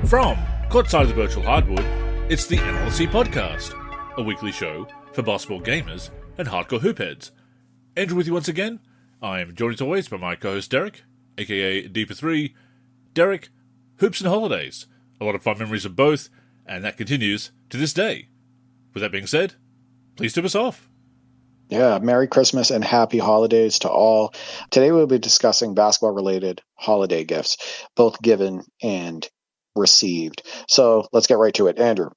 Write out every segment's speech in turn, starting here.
From courtside of the virtual hardwood, it's the NLSC Podcast, a weekly show for basketball gamers and hardcore hoopheads. Andrew with you once again. I'm joined as always by my co-host Derek, aka D for 3. Derek, hoops and holidays. A lot of fun memories of both, and that continues to this day. With that being said, please tip us off. Yeah, Merry Christmas and Happy Holidays to all. Today we'll be discussing basketball-related holiday gifts, both given and received. So let's get right to it. Andrew,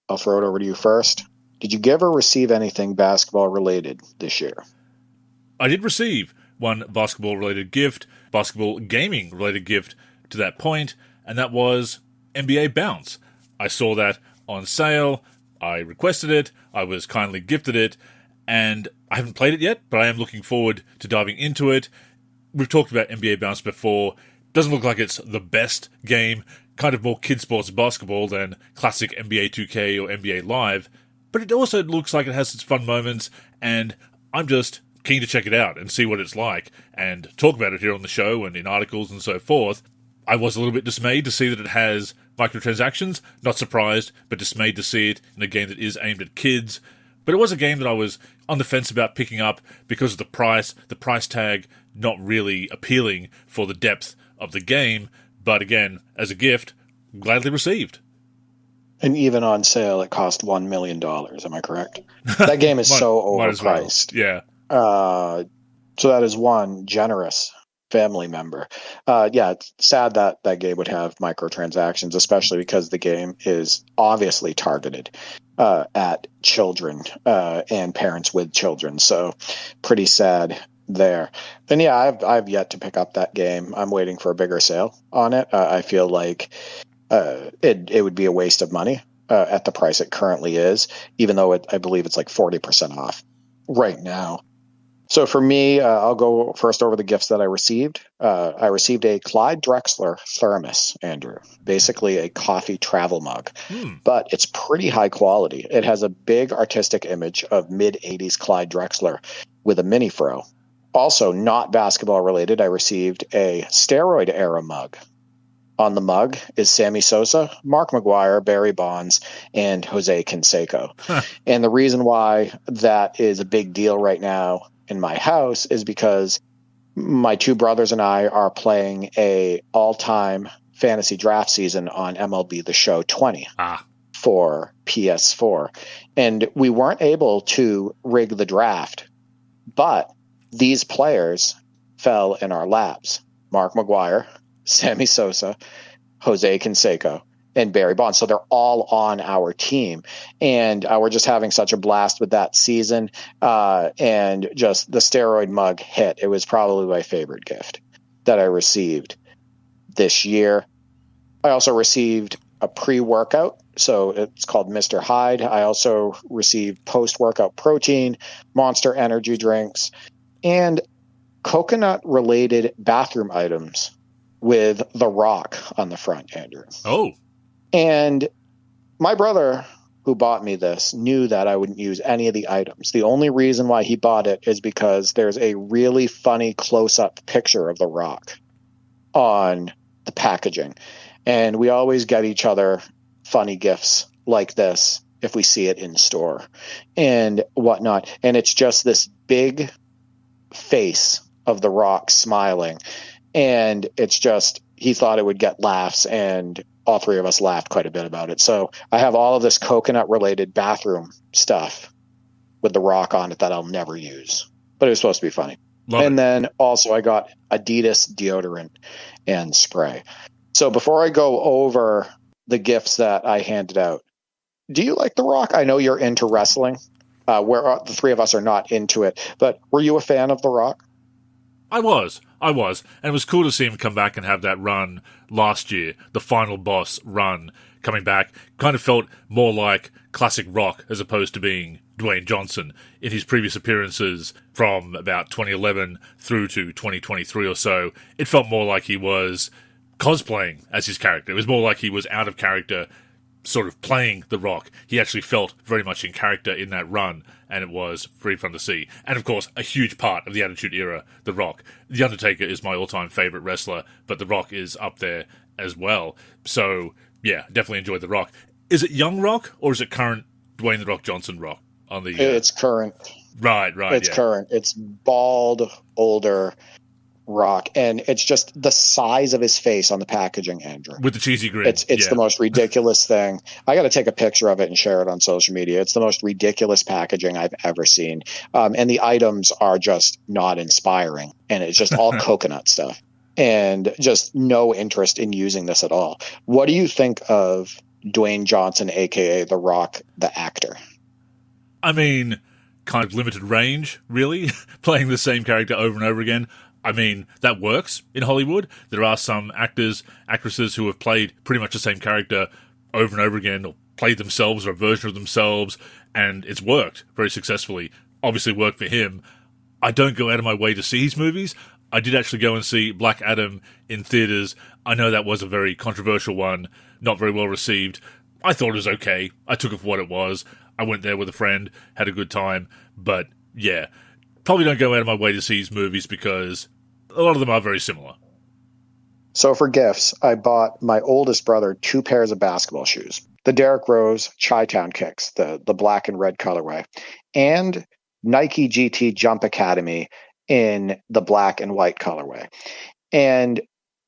I'll throw it over to you first. Did you give or receive anything basketball-related this year? I did receive one basketball-related gift, basketball gaming-related gift to that point, and that was NBA Bounce. I saw that on sale, I requested it, I was kindly gifted it, and I haven't played it yet, but I am looking forward to diving into it. We've talked about NBA Bounce before. Doesn't look like it's the best game, kind of more kid sports basketball than classic NBA 2K or NBA Live, but it also looks like it has its fun moments, and I'm just keen to check it out and see what it's like, and talk about it here on the show and in articles and so forth. I was a little bit dismayed to see that it has microtransactions. Not surprised, but dismayed to see it in a game that is aimed at kids. But it was a game that I was on the fence about picking up because of the price tag not really appealing for the depth of the game. But again, as a gift, gladly received. And even on sale, it cost $1 million. Am I correct? That game is so overpriced. Well. Yeah. So that is one generous family member. Yeah, it's sad that that game would have microtransactions, especially because the game is obviously targeted at children and parents with children. So pretty sad there. And yeah, I've yet to pick up that game. I'm waiting for a bigger sale on it. I feel like it would be a waste of money at the price it currently is, even though I believe it's like 40% off right now. So for me, I'll go first over the gifts that I received. I received a Clyde Drexler thermos, Andrew, basically a coffee travel mug, but it's pretty high quality. It has a big artistic image of mid-'80s Clyde Drexler with a mini fro. Also, not basketball related, I received a steroid era mug. On the mug is Sammy Sosa, Mark McGuire, Barry Bonds, and Jose Canseco. And the reason why that is a big deal right now in my house is because my two brothers and I are playing a all-time fantasy draft season on MLB The Show 20 for PS4. And we weren't able to rig the draft, but these players fell in our laps. Mark McGuire, Sammy Sosa, Jose Canseco, and Barry Bonds. So they're all on our team. And we're just having such a blast with that season. And just the steroid mug hit. It was probably my favorite gift that I received this year. I also received a pre-workout. So it's called Mr. Hyde. I also received post-workout protein, Monster energy drinks, and coconut-related bathroom items with The Rock on the front, Andrew. Oh. And my brother, who bought me this, knew that I wouldn't use any of the items. The only reason why he bought it is because there's a really funny close-up picture of The Rock on the packaging. And we always get each other funny gifts like this if we see it in store and whatnot. And it's just this big face of The Rock smiling. And it's just, he thought it would get laughs, and all three of us laughed quite a bit about it. So I have all of this coconut-related bathroom stuff with The Rock on it that I'll never use. But it was supposed to be funny. Then also I got Adidas deodorant and spray. So before I go over the gifts that I handed out, do you like The Rock? I know you're into wrestling. Where the three of us are not into it. But were you a fan of The Rock? I was. And it was cool to see him come back and have that run last year, the final boss run coming back. Kind of felt more like classic Rock as opposed to being Dwayne Johnson in his previous appearances from about 2011 through to 2023 or so. It felt more like he was cosplaying as his character. It was more like he was out of character, sort of playing The Rock. He actually felt very much in character in that run, and it was very fun to see. And of course, a huge part of the Attitude Era, The Rock. The Undertaker is my all-time favorite wrestler, but The Rock is up there as well. So yeah, definitely enjoyed The Rock. Is it young Rock or is it current Dwayne The Rock Johnson Rock on the? It's current. Right. It's current. It's bald, older Rock, and it's just the size of his face on the packaging, Andrew. With the cheesy grin. It's the most ridiculous thing. I got to take a picture of it and share it on social media. It's the most ridiculous packaging I've ever seen. And the items are just not inspiring. And it's just all coconut stuff and just no interest in using this at all. What do you think of Dwayne Johnson, a.k.a. The Rock, the actor? I mean, kind of limited range, really, playing the same character over and over again. I mean, that works in Hollywood. There are some actresses who have played pretty much the same character over and over again, or played themselves or a version of themselves, and it's worked very successfully. Obviously worked for him. I don't go out of my way to see his movies. I did actually go and see Black Adam in theaters. I know that was a very controversial one, not very well received. I thought it was okay. I took it for what it was. I went there with a friend, had a good time, but yeah, probably don't go out of my way to see his movies because a lot of them are very similar. So for gifts, I bought my oldest brother 2 pairs of basketball shoes. The Derrick Rose Chi-Town kicks, the black and red colorway, and Nike GT Jump Academy in the black and white colorway. And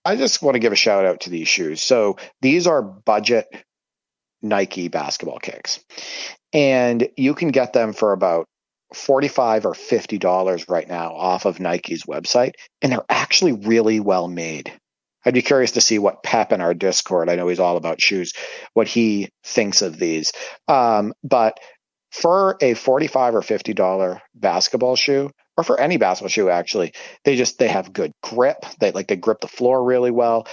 I just want to give a shout out to these shoes. So these are budget Nike basketball kicks. And you can get them for about $45 or $50 right now off of Nike's website, and they're actually really well made. I'd be curious to see what Pep in our Discord, I know he's all about shoes, what he thinks of these. But for a $45 or $50 basketball shoe, or for any basketball shoe, actually, they have good grip. They grip the floor really well.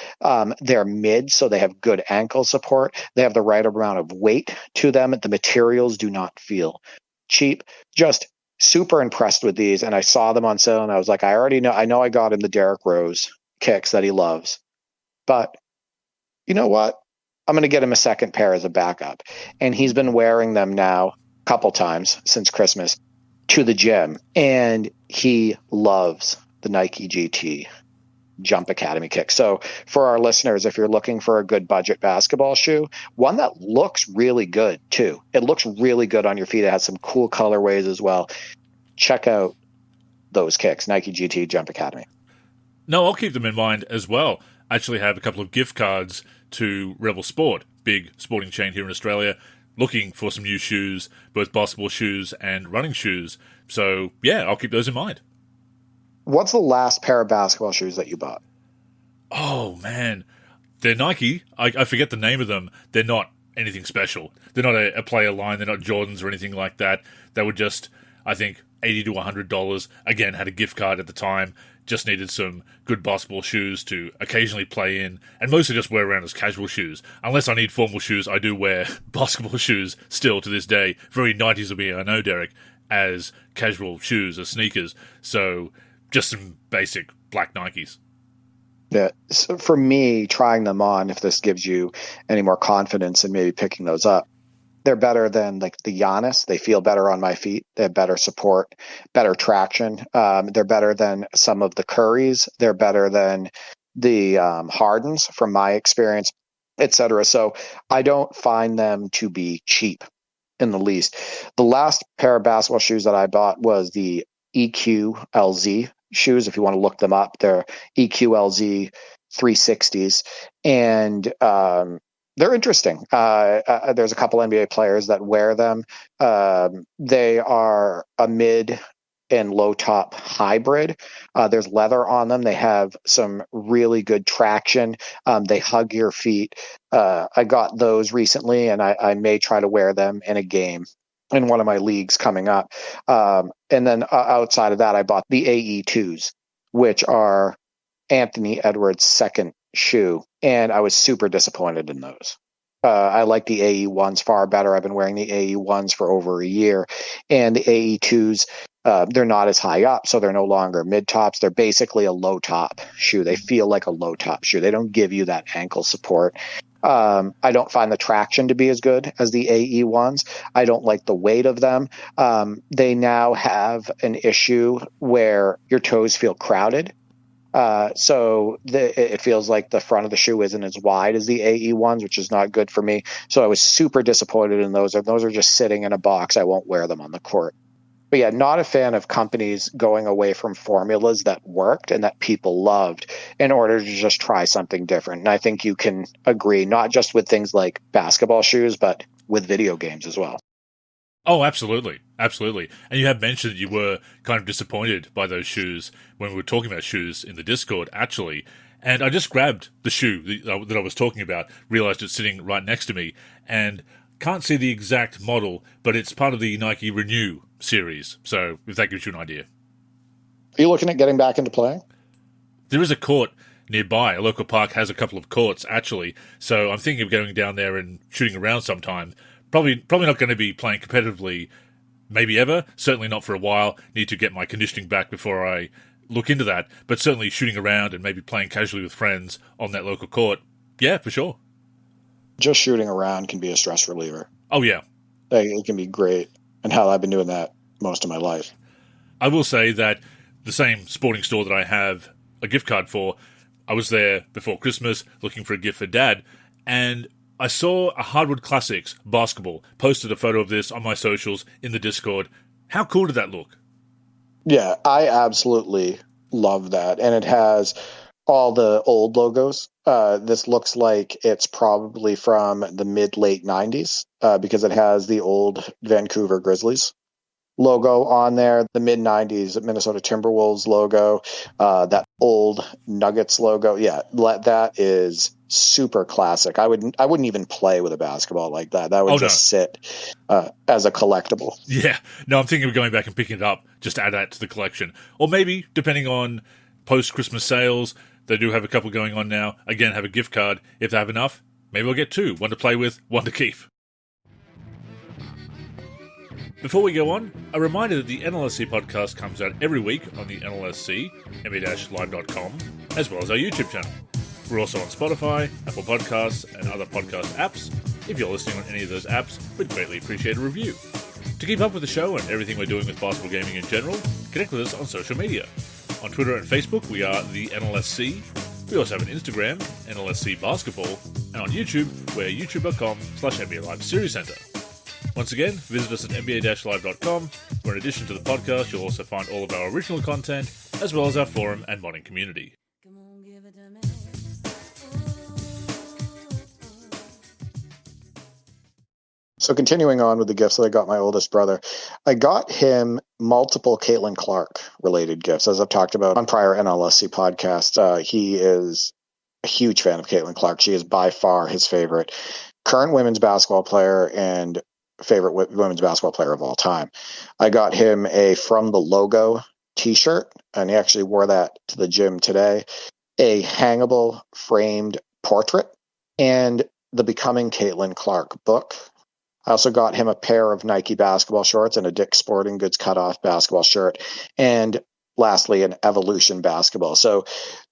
They're mid, so they have good ankle support. They have the right amount of weight to them. The materials do not feel cheap. Just super impressed with these, and I saw them on sale, and I was like, I know I got him the Derrick Rose kicks that he loves, but you know what? I'm going to get him a second pair as a backup, and he's been wearing them now a couple times since Christmas to the gym, and he loves the Nike GT Jump Academy kick. So for our listeners, if you're looking for a good budget basketball shoe, one that looks really good too. It looks really good on your feet. It has some cool colorways as well. Check out those kicks, Nike GT Jump Academy. No, I'll keep them in mind as well. I actually have a couple of gift cards to Rebel Sport, big sporting chain here in Australia, looking for some new shoes, both basketball shoes and running shoes. So yeah, I'll keep those in mind. What's the last pair of basketball shoes that you bought? Oh, man. They're Nike. I forget the name of them. They're not anything special. They're not a player line. They're not Jordans or anything like that. They were just, I think, $80 to $100. Again, had a gift card at the time. Just needed some good basketball shoes to occasionally play in, and mostly just wear around as casual shoes. Unless I need formal shoes, I do wear basketball shoes still to this day. Very 90s of me, I know, Derek, as casual shoes, as sneakers. So just some basic black Nikes. Yeah. So for me, trying them on, if this gives you any more confidence in maybe picking those up, they're better than like the Giannis. They feel better on my feet. They have better support, better traction. They're better than some of the Currys. They're better than the Hardens from my experience, etc. So I don't find them to be cheap in the least. The last pair of basketball shoes that I bought was the EQLZ shoes. If you want to look them up, they're EQLZ 360s, and they're interesting. There's a couple NBA players that wear them. They are a mid and low top hybrid. There's leather on them. They have some really good traction. They hug your feet. I got those recently, and I may try to wear them in a game in one of my leagues coming up. And then outside of that, I bought the AE2s, which are Anthony Edwards' second shoe, and I was super disappointed in those. I like the AE1s far better. I've been wearing the AE1s for over a year, and the AE2s, they're not as high up, so they're no longer mid-tops. They're basically a low-top shoe. They feel like a low-top shoe. They don't give you that ankle support. I don't find the traction to be as good as the AE ones. I don't like the weight of them. They now have an issue where your toes feel crowded So it feels like the front of the shoe isn't as wide as the AE ones, which is not good for me. So I was super disappointed in those. Those are just sitting in a box. I won't wear them on the court. But yeah, not a fan of companies going away from formulas that worked and that people loved in order to just try something different. And I think you can agree, not just with things like basketball shoes, but with video games as well. Oh, absolutely. Absolutely. And you had mentioned that you were kind of disappointed by those shoes when we were talking about shoes in the Discord, actually. And I just grabbed the shoe that I was talking about, realized it's sitting right next to me, and can't see the exact model, but it's part of the Nike Renew series. So if that gives you an idea. Are you looking at getting back into playing? There is a court nearby. A local park has a couple of courts, actually. So I'm thinking of going down there and shooting around sometime. Probably not going to be playing competitively, maybe ever. Certainly not for a while. Need to get my conditioning back before I look into that. But certainly shooting around and maybe playing casually with friends on that local court. Yeah, for sure. Just shooting around can be a stress reliever. Oh, yeah. It can be great. And hell, I've been doing that most of my life. I will say that the same sporting store that I have a gift card for, I was there before Christmas looking for a gift for Dad, and I saw a Hardwood Classics basketball, posted a photo of this on my socials in the Discord. How cool did that look? Yeah, I absolutely love that. And it has all the old logos. This looks like it's probably from the mid-late 90s because it has the old Vancouver Grizzlies logo on there, the mid-90s Minnesota Timberwolves logo, that old Nuggets logo. Yeah, that is super classic. I wouldn't even play with a basketball like that. That would sit as a collectible. Yeah, no, I'm thinking of going back and picking it up just to add that to the collection. Or maybe, depending on post-Christmas sales, they do have a couple going on now. Again, have a gift card. If they have enough, maybe I'll get two. One to play with, one to keep. Before we go on, a reminder that the NLSC podcast comes out every week on the NLSC, me-live.com, as well as our YouTube channel. We're also on Spotify, Apple Podcasts, and other podcast apps. If you're listening on any of those apps, we'd greatly appreciate a review. To keep up with the show and everything we're doing with basketball gaming in general, connect with us on social media. On Twitter and Facebook, we are the NLSC. We also have an Instagram, NLSC Basketball, and on YouTube, we're youtube.com/NBA Live Series Center. Once again, visit us at nba-live.com, where in addition to the podcast, you'll also find all of our original content, as well as our forum and modding community. So continuing on with the gifts that I got my oldest brother, I got him multiple Caitlin Clark related gifts. As I've talked about on prior NLSC podcasts, he is a huge fan of Caitlin Clark. She is by far his favorite current women's basketball player and favorite women's basketball player of all time. I got him a From the Logo t-shirt, and he actually wore that to the gym today, a hangable framed portrait, and the Becoming Caitlin Clark book. I also got him a pair of Nike basketball shorts and a Dick's Sporting Goods cutoff basketball shirt, and lastly, an Evolution basketball. So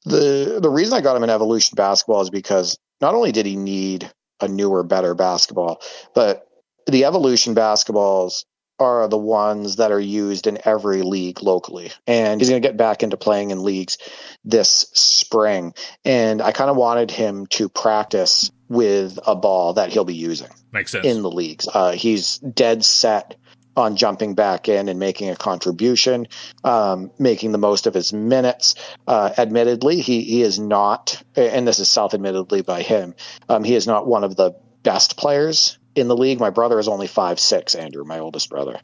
the reason I got him an Evolution basketball is because not only did he need a newer, better basketball, but the Evolution basketballs are the ones that are used in every league locally. And he's going to get back into playing in leagues this spring. And I kind of wanted him to practice with a ball that he'll be using. Makes sense. In the leagues. He's dead set on jumping back in and making a contribution, making the most of his minutes. Admittedly, he is not, and this is self-admittedly by him, he is not one of the best players in the league. My brother is only 5'6", Andrew, my oldest brother.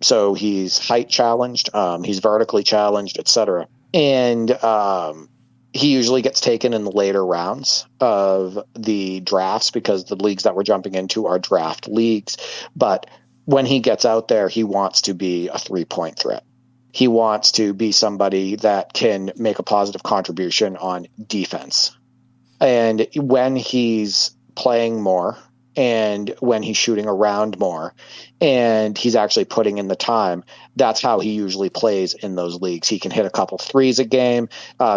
So he's height challenged, he's vertically challenged, etc. And he usually gets taken in the later rounds of the drafts because the leagues that we're jumping into are draft leagues. But when he gets out there, he wants to be a three-point threat. He wants to be somebody that can make a positive contribution on defense. And when he's playing more, and when he's shooting around more, and he's actually putting in the time, that's how he usually plays in those leagues. He can hit a couple threes a game.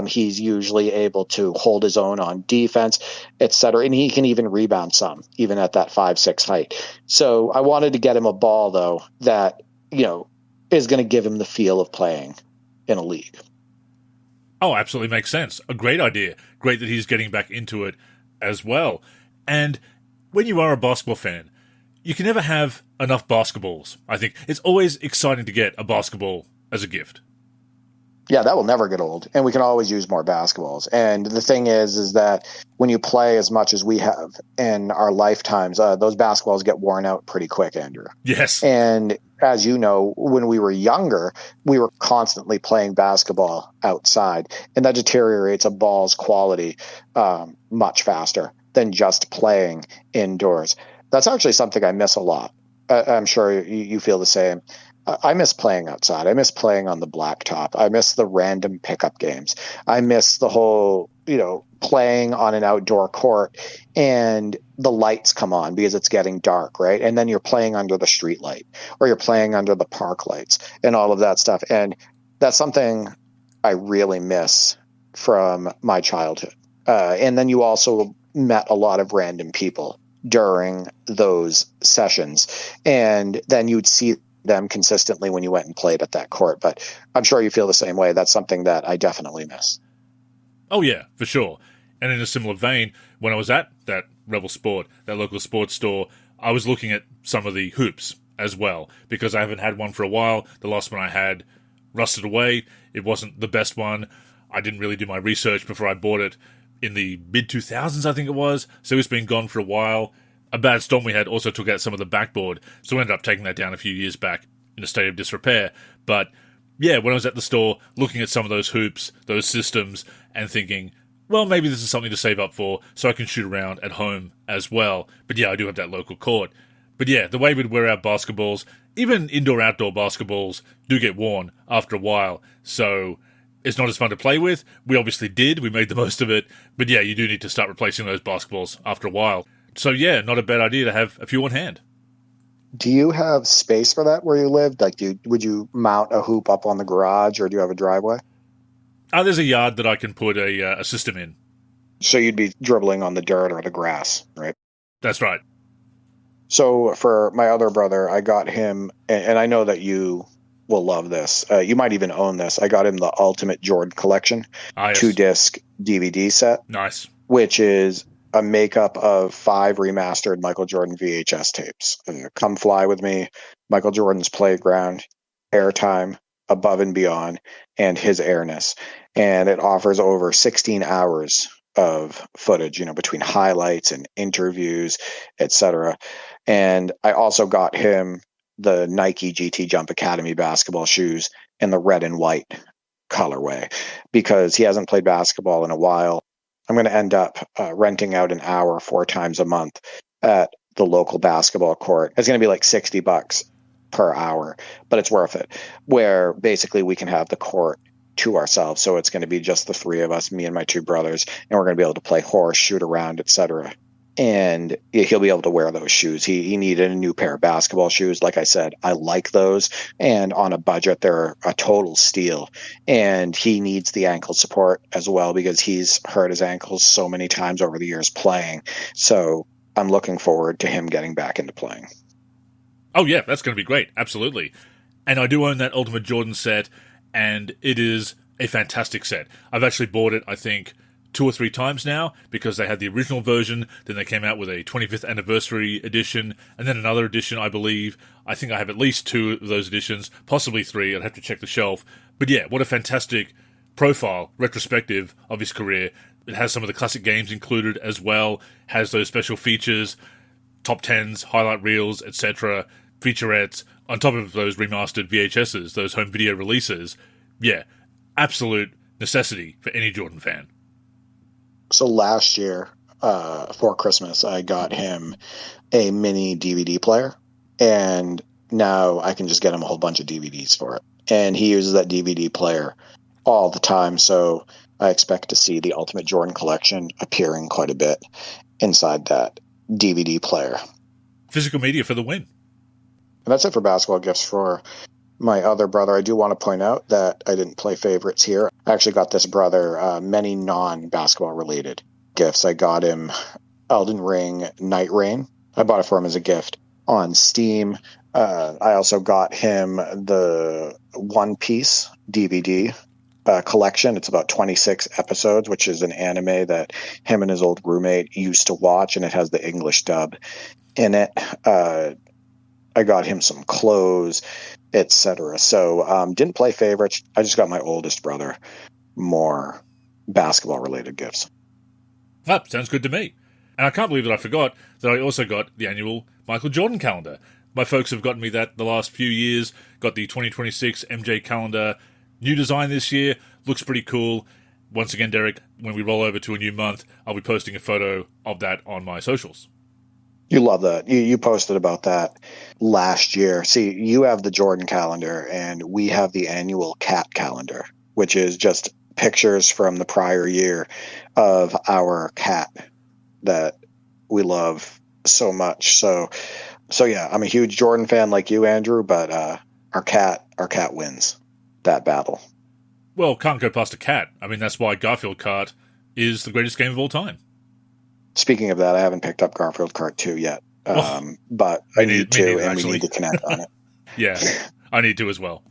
He's usually able to hold his own on defense, etc. And he can even rebound some, even at that 5'6" height. So I wanted to get him a ball, though, that, is going to give him the feel of playing in a league. Oh, absolutely makes sense. A great idea. Great that he's getting back into it as well. And when you are a basketball fan, you can never have enough basketballs. I think it's always exciting to get a basketball as a gift. Yeah, that will never get old, and we can always use more basketballs. And the thing is that when you play as much as we have in our lifetimes, those basketballs get worn out pretty quick, Andrew. Yes. And as you know, when we were younger, we were constantly playing basketball outside, and that deteriorates a ball's quality much faster than just playing indoors. That's actually something I miss a lot. I'm sure you feel the same. I miss playing outside. I miss playing on the blacktop. I miss the random pickup games. I miss the whole, playing on an outdoor court and the lights come on because it's getting dark, right? And then you're playing under the street light or you're playing under the park lights and all of that stuff. And that's something I really miss from my childhood. And then you also met a lot of random people during those sessions. And then you'd see them consistently when you went and played at that court. But I'm sure you feel the same way. That's something that I definitely miss. Oh, yeah, for sure. And in a similar vein, when I was at that Rebel Sport, that local sports store, I was looking at some of the hoops as well, because I haven't had one for a while. The last one I had rusted away. It wasn't the best one. I didn't really do my research before I bought it in the mid-2000s, I think it was. So it's been gone for a while. A bad storm we had also took out some of the backboard, so we ended up taking that down a few years back in a state of disrepair. But yeah, when I was at the store, looking at some of those hoops, those systems, and thinking, well, maybe this is something to save up for so I can shoot around at home as well. But yeah, I do have that local court. But yeah, the way we'd wear out basketballs, even indoor-outdoor basketballs, do get worn after a while. So it's not as fun to play with. We obviously did. We made the most of it. But yeah, you do need to start replacing those basketballs after a while. So yeah, not a bad idea to have a few on hand. Do you have space for that where you live? Like, would you mount a hoop up on the garage, or do you have a driveway? There's a yard that I can put a system in. So you'd be dribbling on the dirt or the grass, right? That's right. So for my other brother, I got him, and I know that you will love this. You might even own this. I got him the Ultimate Jordan Collection, Yes. 2-disc DVD set. Nice. Which is a makeup of 5 remastered Michael Jordan VHS tapes. Come Fly With Me, Michael Jordan's Playground, Airtime, Above and Beyond, and His Airness. And it offers over 16 hours of footage, between highlights and interviews, etc. And I also got him the Nike GT Jump Academy basketball shoes in the red and white colorway because he hasn't played basketball in a while. I'm going to end up renting out an hour 4 times a month at the local basketball court. It's going to be like $60 per hour, but it's worth it, where basically we can have the court to ourselves. So it's going to be just the 3 of us, me and my 2 brothers, and we're going to be able to play horse, shoot around, etc. And he'll be able to wear those shoes. He needed a new pair of basketball shoes. Like I said, I like those. And on a budget, they're a total steal. And he needs the ankle support as well because he's hurt his ankles so many times over the years playing. So I'm looking forward to him getting back into playing. Oh, yeah, that's going to be great. Absolutely. And I do own that Ultimate Jordan set, and it is a fantastic set. I've actually bought it, I think, 2 or 3 times now, because they had the original version, then they came out with a 25th anniversary edition, and then another edition, I believe. I think I have at least 2 of those editions, possibly 3. I'd have to check the shelf. But yeah, what a fantastic profile, retrospective of his career. It has some of the classic games included as well, has those special features, top 10s, highlight reels, etc., featurettes, on top of those remastered VHSs, those home video releases. Yeah, absolute necessity for any Jordan fan. So last year, for Christmas, I got him a mini DVD player, and now I can just get him a whole bunch of DVDs for it. And he uses that DVD player all the time, so I expect to see the Ultimate Jordan Collection appearing quite a bit inside that DVD player. Physical media for the win. And that's it for basketball gifts for my other brother. I do want to point out that I didn't play favorites here. I actually got this brother many non-basketball related gifts. I got him Elden Ring Night Rain. I bought it for him as a gift on Steam. I also got him the One Piece DVD collection. It's about 26 episodes, which is an anime that him and his old roommate used to watch, and it has the English dub in it. I got him some clothes, etc. So didn't play favorites. I just got my oldest brother more basketball-related gifts. That sounds good to me. And I can't believe that I forgot that I also got the annual Michael Jordan calendar. My folks have gotten me that the last few years. Got the 2026 MJ calendar. New design this year. Looks pretty cool. Once again, Derek, when we roll over to a new month, I'll be posting a photo of that on my socials. You love that. You posted about that last year. See, you have the Jordan calendar, and we have the annual cat calendar, which is just pictures from the prior year of our cat that we love so much. So yeah, I'm a huge Jordan fan like you, Andrew, but our cat wins that battle. Well, can't go past a cat. I mean, that's why Garfield Kart is the greatest game of all time. Speaking of that, I haven't picked up Garfield Kart 2 yet, but I need to, and we need to connect on it. Yeah, I need to as well.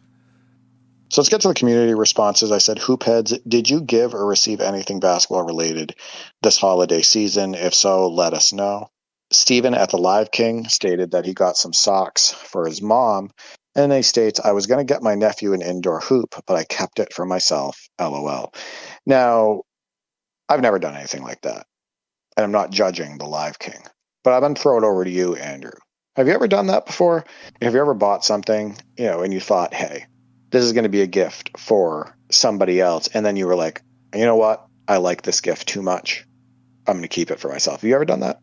So let's get to the community responses. I said, Hoopheads, did you give or receive anything basketball related this holiday season? If so, let us know. Steven at the Live King stated that he got some socks for his mom. And he states, I was going to get my nephew an indoor hoop, but I kept it for myself. LOL. Now, I've never done anything like that. And I'm not judging the Live King. But I'm going to throw it over to you, Andrew. Have you ever done that before? Have you ever bought something, and you thought, hey, this is going to be a gift for somebody else. And then you were like, you know what? I like this gift too much. I'm going to keep it for myself. Have you ever done that?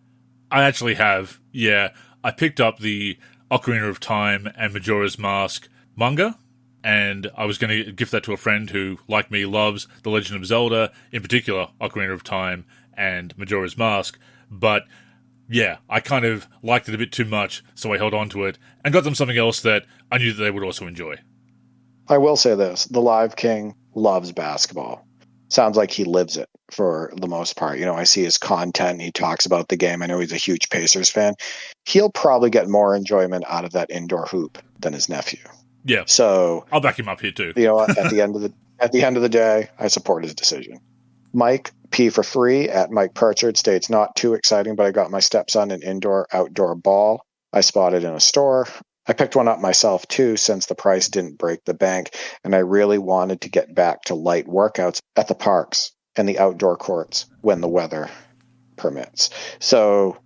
I actually have, yeah. I picked up the Ocarina of Time and Majora's Mask manga, and I was going to gift that to a friend who, like me, loves The Legend of Zelda, in particular Ocarina of Time and Majora's Mask. But yeah, I kind of liked it a bit too much, so I held on to it and got them something else that I knew that they would also enjoy. I will say this. The Live King loves basketball. Sounds like he lives it for the most part. I see his content. He talks about the game. I know he's a huge Pacers fan. He'll probably get more enjoyment out of that indoor hoop than his nephew. Yeah. So I'll back him up here too. At the end of the day, I support his decision. Mike P for free at Mike Purchard states, not too exciting, but I got my stepson an indoor-outdoor ball I spotted in a store. I picked one up myself too, since the price didn't break the bank, and I really wanted to get back to light workouts at the parks and the outdoor courts when the weather permits. So,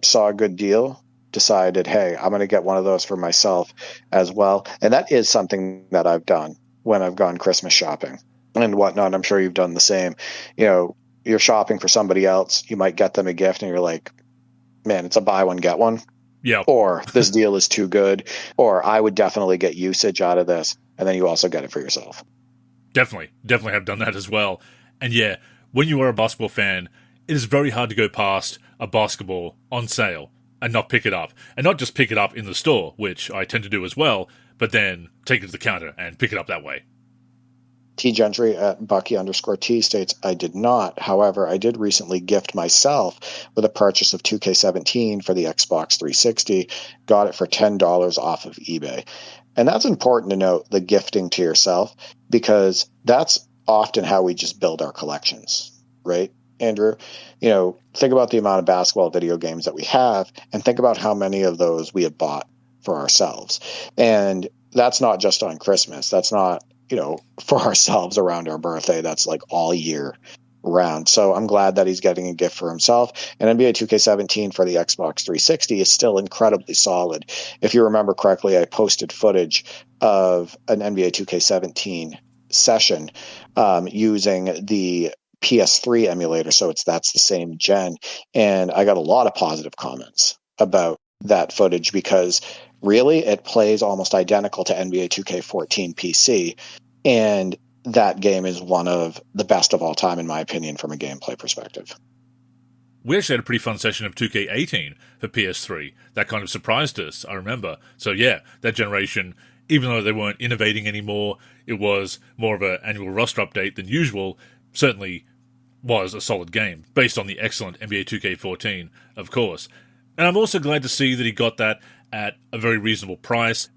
saw a good deal, decided, hey, I'm going to get one of those for myself as well. And that is something that I've done when I've gone Christmas shopping and whatnot. I'm sure you've done the same. You're shopping for somebody else. You might get them a gift and you're like, man, it's a buy one, get one. Yeah. Or this deal is too good, or I would definitely get usage out of this. And then you also get it for yourself. Definitely have done that as well. And yeah, when you are a basketball fan, it is very hard to go past a basketball on sale and not pick it up. And not just pick it up in the store, which I tend to do as well, but then take it to the counter and pick it up that way. T Gentry at Bucky_T states, I did not. However, I did recently gift myself with a purchase of 2K17 for the Xbox 360. Got it for $10 off of eBay. And that's important to note, the gifting to yourself, because that's often how we just build our collections, right, Andrew? Think about the amount of basketball video games that we have, and think about how many of those we have bought for ourselves. And that's not just on Christmas. That's not, for ourselves around our birthday. That's like all year round. So I'm glad that he's getting a gift for himself. And NBA 2K17 for the Xbox 360 is still incredibly solid. If you remember correctly, I posted footage of an NBA 2K17 session using the PS3 emulator. So that's the same gen. And I got a lot of positive comments about that footage because really it plays almost identical to NBA 2K14 PC. And that game is one of the best of all time, in my opinion, from a gameplay perspective. We actually had a pretty fun session of 2K18 for PS3. That kind of surprised us, I remember. So yeah, that generation, even though they weren't innovating anymore, it was more of an annual roster update than usual, certainly was a solid game, based on the excellent NBA 2K14, of course. And I'm also glad to see that he got that at a very reasonable price.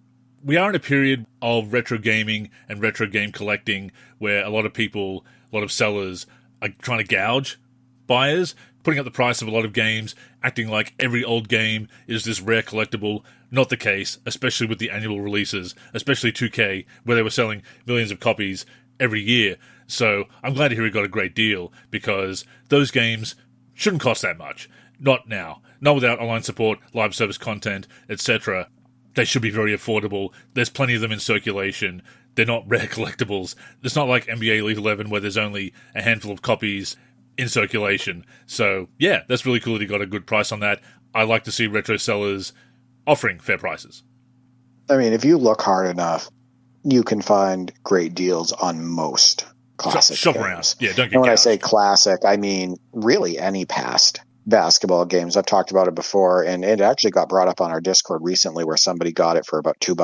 we are in a period of retro gaming and retro game collecting where a lot of people, a lot of sellers are trying to gouge buyers, putting up the price of a lot of games, acting like every old game is this rare collectible. Not the case, especially with the annual releases, especially 2K, where they were selling millions of copies every year. So I'm glad to hear he got a great deal, because those games shouldn't cost that much. Not now. Not without online support, live service content, etc. They should be very affordable. There's plenty of them in circulation. They're not rare collectibles. It's not like NBA Elite 11 where there's only a handful of copies in circulation. So, yeah, that's really cool that he got a good price on that. I like to see retro sellers offering fair prices. I mean, if you look hard enough, you can find great deals on most classic Shop games. around. Yeah, don't get And when I gouged. say classic, I mean really any past basketball games. I've talked about it before, and it actually got brought up on our Discord recently where somebody got it for about $2.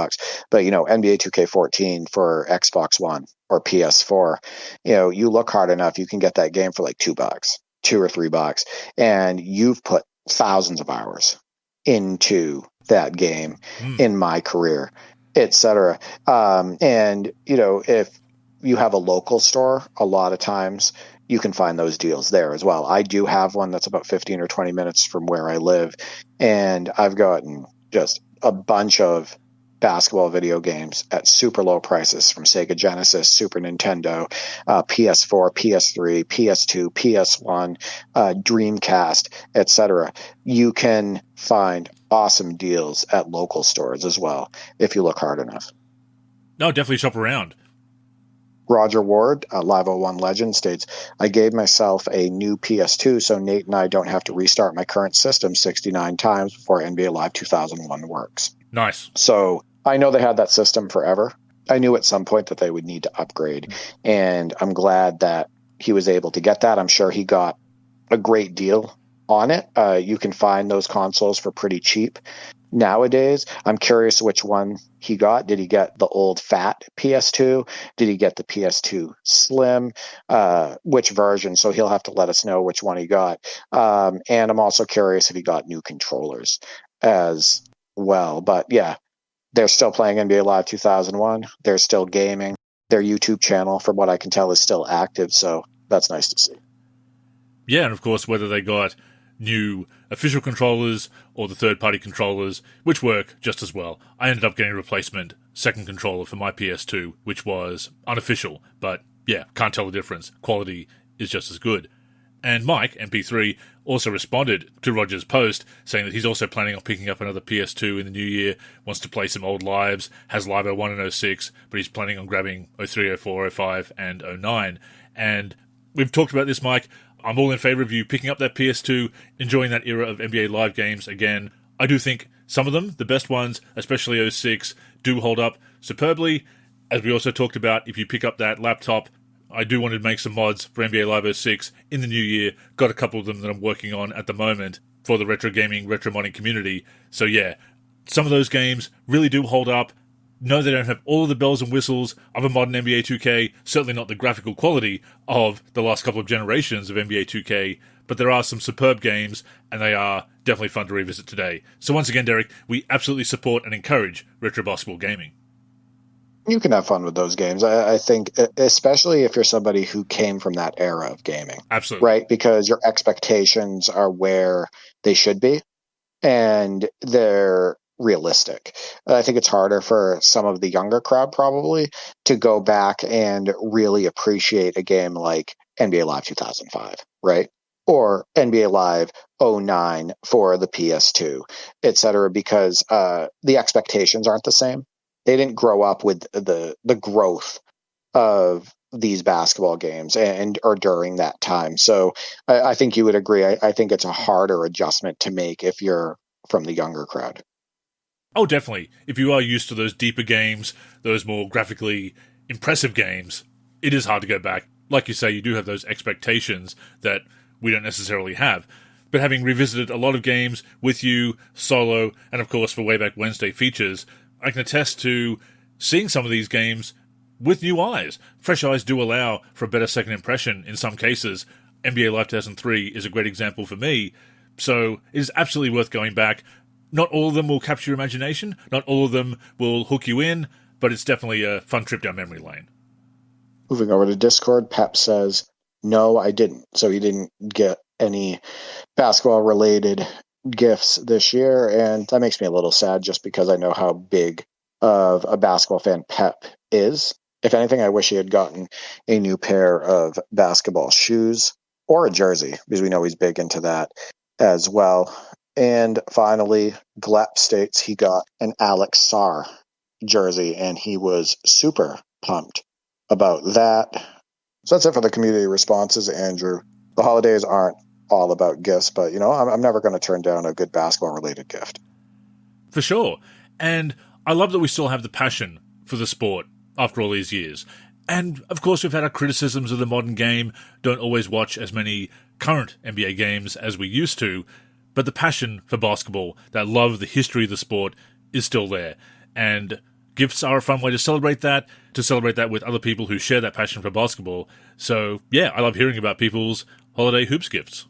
But, NBA 2K14 for Xbox One or PS4, you look hard enough, you can get that game for like $2, $2 or $3, and you've put thousands of hours into that game in my career, etc. And, if you have a local store, a lot of times you can find those deals there as well. I do have one that's about 15 or 20 minutes from where I live, and I've gotten just a bunch of basketball video games at super low prices from Sega Genesis, Super Nintendo, PS4, PS3, PS2, PS1, Dreamcast, etc. You can find awesome deals at local stores as well if you look hard enough. No, definitely shop around. Roger Ward, Live 01 Legend, states, I gave myself a new PS2 so Nate and I don't have to restart my current system 69 times before NBA Live 2001 works. Nice. So I know they had that system forever. I knew at some point that they would need to upgrade, and I'm glad that he was able to get that. I'm sure he got a great deal on it. You can find those consoles for pretty cheap nowadays. I'm curious which one he got. Did he get the old fat PS2? Did he get the PS2 Slim? Which version? So he'll have to let us know which one he got. And I'm also curious if he got new controllers as well. But yeah, they're still playing NBA Live 2001. They're still gaming. Their YouTube channel, from what I can tell, is still active. So that's nice to see. Yeah, and of course, whether they got new official controllers or the third-party controllers, which work just as well. I ended up getting a replacement second controller for my PS2, which was unofficial, but yeah, can't tell the difference. Quality is just as good. And Mike, MP3, also responded to Roger's post, saying that he's also planning on picking up another PS2 in the new year, wants to play some old lives, has Live 01 and 06, but he's planning on grabbing 03, 04, 05, and 09. And we've talked about this, Mike. I'm all in favour of you picking up that PS2, enjoying that era of NBA Live games again. I do think some of them, the best ones, especially 06, do hold up superbly. As we also talked about, if you pick up that laptop, I do want to make some mods for NBA Live 06 in the new year. Got a couple of them that I'm working on at the moment for the retro gaming, retro modding community. So yeah, some of those games really do hold up. No, they don't have all of the bells and whistles of a modern NBA 2K, certainly not the graphical quality of the last couple of generations of NBA 2K, but there are some superb games, and they are definitely fun to revisit today. So once again, Derek, we absolutely support and encourage retro basketball gaming. You can have fun with those games. I think, especially if you're somebody who came from that era of gaming. Absolutely. Right? Because your expectations are where they should be, and they're realistic. I think it's harder for some of the younger crowd probably to go back and really appreciate a game like NBA Live 2005, right? Or NBA Live 09 for the PS2, etc., because the expectations aren't the same. They didn't grow up with the growth of these basketball games or during that time. So I think you would agree. I think it's a harder adjustment to make if you're from the younger crowd. Oh, definitely. If you are used to those deeper games, those more graphically impressive games, it is hard to go back. Like you say, you do have those expectations that we don't necessarily have. But having revisited a lot of games with you, solo, and of course for Way Back Wednesday features, I can attest to seeing some of these games with new eyes. Fresh eyes do allow for a better second impression in some cases. NBA Live 2003 is a great example for me. So it is absolutely worth going back. Not all of them will capture your imagination. Not all of them will hook you in, but it's definitely a fun trip down memory lane. Moving over to Discord, Pep says, no, I didn't. So he didn't get any basketball-related gifts this year, and that makes me a little sad just because I know how big of a basketball fan Pep is. If anything, I wish he had gotten a new pair of basketball shoes or a jersey, because we know he's big into that as well. And finally, Glep states he got an Alex Sarr jersey, and he was super pumped about that. So that's it for the community responses, Andrew. The holidays aren't all about gifts, but, I'm never going to turn down a good basketball-related gift. For sure. And I love that we still have the passion for the sport after all these years. And, of course, we've had our criticisms of the modern game, don't always watch as many current NBA games as we used to, but the passion for basketball, that love of the history of the sport, is still there. And gifts are a fun way to celebrate that with other people who share that passion for basketball. So, yeah, I love hearing about people's holiday hoops gifts.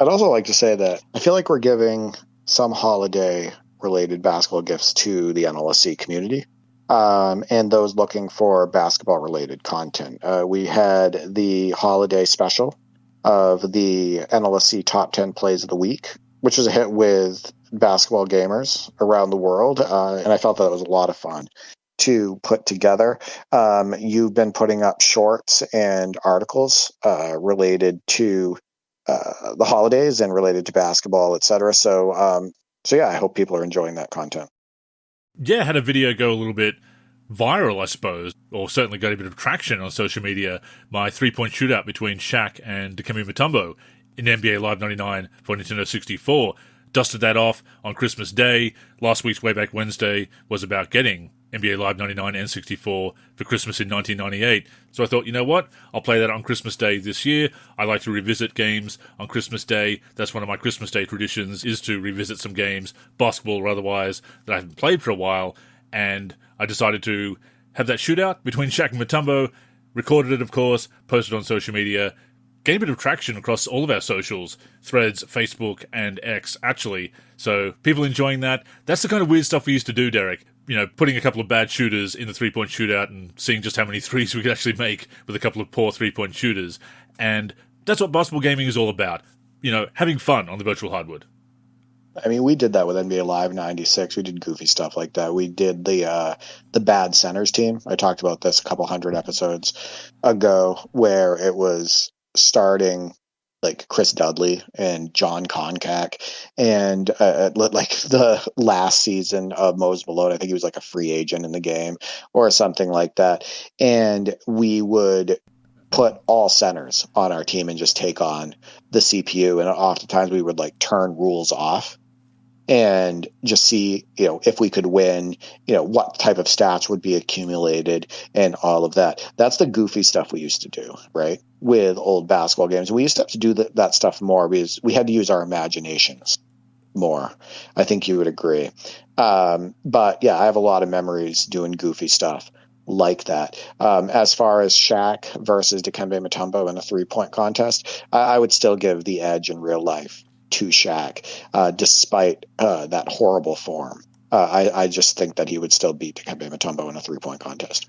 I'd also like to say that I feel like we're giving some holiday-related basketball gifts to the NLSC community and those looking for basketball-related content. We had the holiday special of the NLSC Top 10 Plays of the Week, which was a hit with basketball gamers around the world, and I felt that it was a lot of fun to put together. You've been putting up shorts and articles related to the holidays and related to basketball, etc. So yeah, I hope people are enjoying that content. Yeah, I had a video go a little bit viral, I suppose, or certainly got a bit of traction on social media. My 3-point shootout between Shaq and Dikembe Mutombo in NBA Live 99 for Nintendo 64. Dusted that off on Christmas Day. Last week's Wayback Wednesday was about getting NBA Live 99 and 64 for Christmas in 1998. So I thought, you know what? I'll play that on Christmas Day this year. I like to revisit games on Christmas Day. That's one of my Christmas Day traditions, is to revisit some games, basketball or otherwise, that I haven't played for a while. And I decided to have that shootout between Shaq and Mutombo, recorded it, of course, posted on social media, gained a bit of traction across all of our socials, Threads, Facebook, and X, actually. So people enjoying that. That's the kind of weird stuff we used to do, Derek. Putting a couple of bad shooters in the 3-point shootout and seeing just how many threes we could actually make with a couple of poor 3-point shooters. And that's what basketball gaming is all about. Having fun on the virtual hardwood. I mean, we did that with NBA Live 96. We did goofy stuff like that. We did the bad centers team. I talked about this a couple hundred episodes ago, where it was starting like Chris Dudley and John Koncak, and like the last season of Moses Malone, I think he was like a free agent in the game or something like that. And we would put all centers on our team and just take on the CPU. And oftentimes we would like turn rules off and just see, if we could win, what type of stats would be accumulated and all of that. That's the goofy stuff we used to do, right? With old basketball games. We used to have to do that stuff more because we had to use our imaginations more. I think you would agree. But yeah, I have a lot of memories doing goofy stuff like that. As far as Shaq versus Dikembe Mutombo in a 3-point contest, I would still give the edge in real life to Shaq, despite that horrible form. I just think that he would still beat Dikembe Mutombo in a 3-point contest.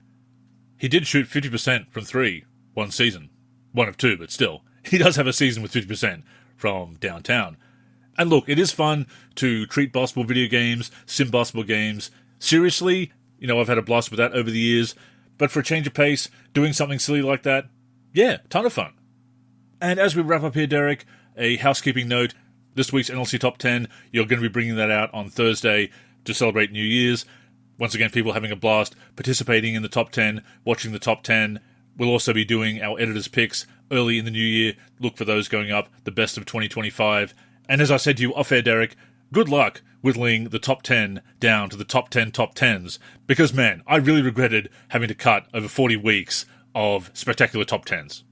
He did shoot 50% from 3 one season. One of 2, but still. He does have a season with 50% from downtown. And look, it is fun to treat basketball video games, sim basketball games, seriously. I've had a blast with that over the years. But for a change of pace, doing something silly like that, yeah, ton of fun. And as we wrap up here, Derek, a housekeeping note. This week's NLC Top 10, you're going to be bringing that out on Thursday to celebrate New Year's. Once again, people having a blast, participating in the Top 10, watching the Top 10. We'll also be doing our editor's picks early in the new year. Look for those going up, the best of 2025. And as I said to you off-air, Derek, good luck whittling the Top 10 down to the Top 10 Top 10s. Because, man, I really regretted having to cut over 40 weeks of spectacular Top 10s.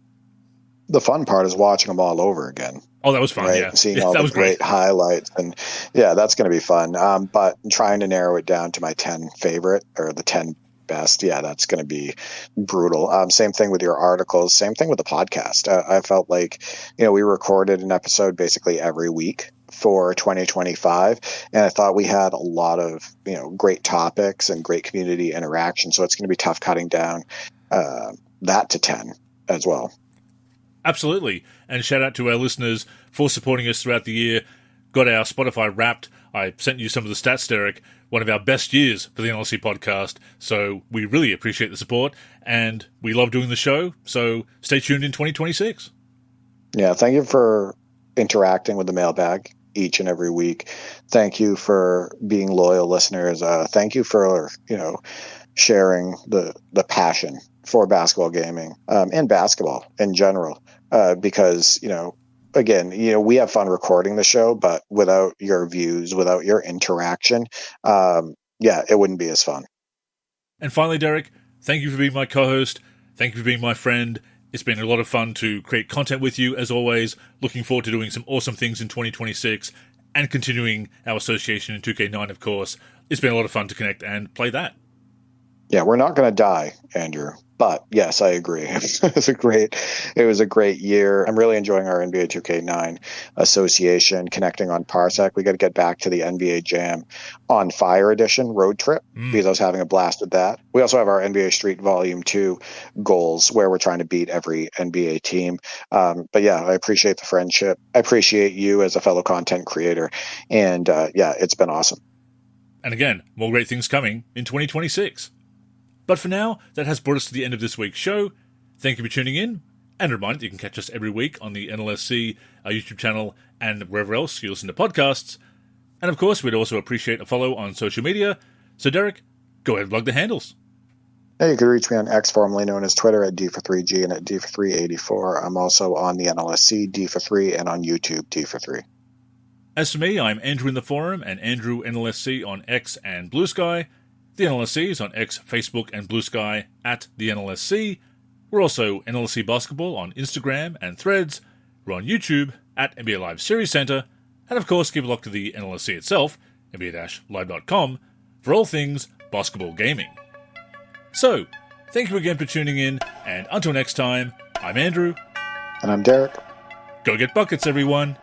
The fun part is watching them all over again. Oh, that was fun, right? yeah. Seeing all the great highlights. And yeah, that's going to be fun. But trying to narrow it down to my 10 favorite or the 10 best, yeah, that's going to be brutal. Same thing with your articles. Same thing with the podcast. I felt like, we recorded an episode basically every week for 2025. And I thought we had a lot of, great topics and great community interaction. So it's going to be tough cutting down that to 10 as well. Absolutely. And shout out to our listeners for supporting us throughout the year. Got our Spotify Wrapped. I sent you some of the stats, Derek. One of our best years for the NLSC podcast. So we really appreciate the support and we love doing the show. So stay tuned in 2026. Yeah, thank you for interacting with the mailbag each and every week. Thank you for being loyal listeners. Thank you for, sharing the passion for basketball gaming and basketball in general. Because, again, we have fun recording the show, but without your views, without your interaction, it wouldn't be as fun. And finally, Derek, thank you for being my co-host. Thank you for being my friend. It's been a lot of fun to create content with you, as always. Looking forward to doing some awesome things in 2026 and continuing our association in 2K9, of course. It's been a lot of fun to connect and play that. Yeah, we're not going to die, Andrew. But yes, I agree. It was a great year. I'm really enjoying our NBA 2K9 association, connecting on Parsec. We got to get back to the NBA Jam on Fire Edition road trip because I was having a blast with that. We also have our NBA Street Volume 2 goals where we're trying to beat every NBA team. But yeah, I appreciate the friendship. I appreciate you as a fellow content creator. And it's been awesome. And again, more great things coming in 2026. But for now, that has brought us to the end of this week's show. Thank you for tuning in. And a reminder that you can catch us every week on the NLSC YouTube channel and wherever else you listen to podcasts. And of course, we'd also appreciate a follow on social media. So Derek, go ahead and plug the handles. You can reach me on X, formerly known as Twitter, at D43G and at D4384. I'm also on the NLSC, D43, and on YouTube, D43. As for me, I'm Andrew in the forum and Andrew NLSC on X and Blue Sky. The NLSC is on X, Facebook, and Blue Sky at the NLSC. We're also NLSC Basketball on Instagram and Threads. We're on YouTube at NBA Live Series Center. And of course, keep a look to the NLSC itself, NBA-live.com, for all things basketball gaming. So, thank you again for tuning in, and until next time, I'm Andrew. And I'm Derek. Go get buckets, everyone!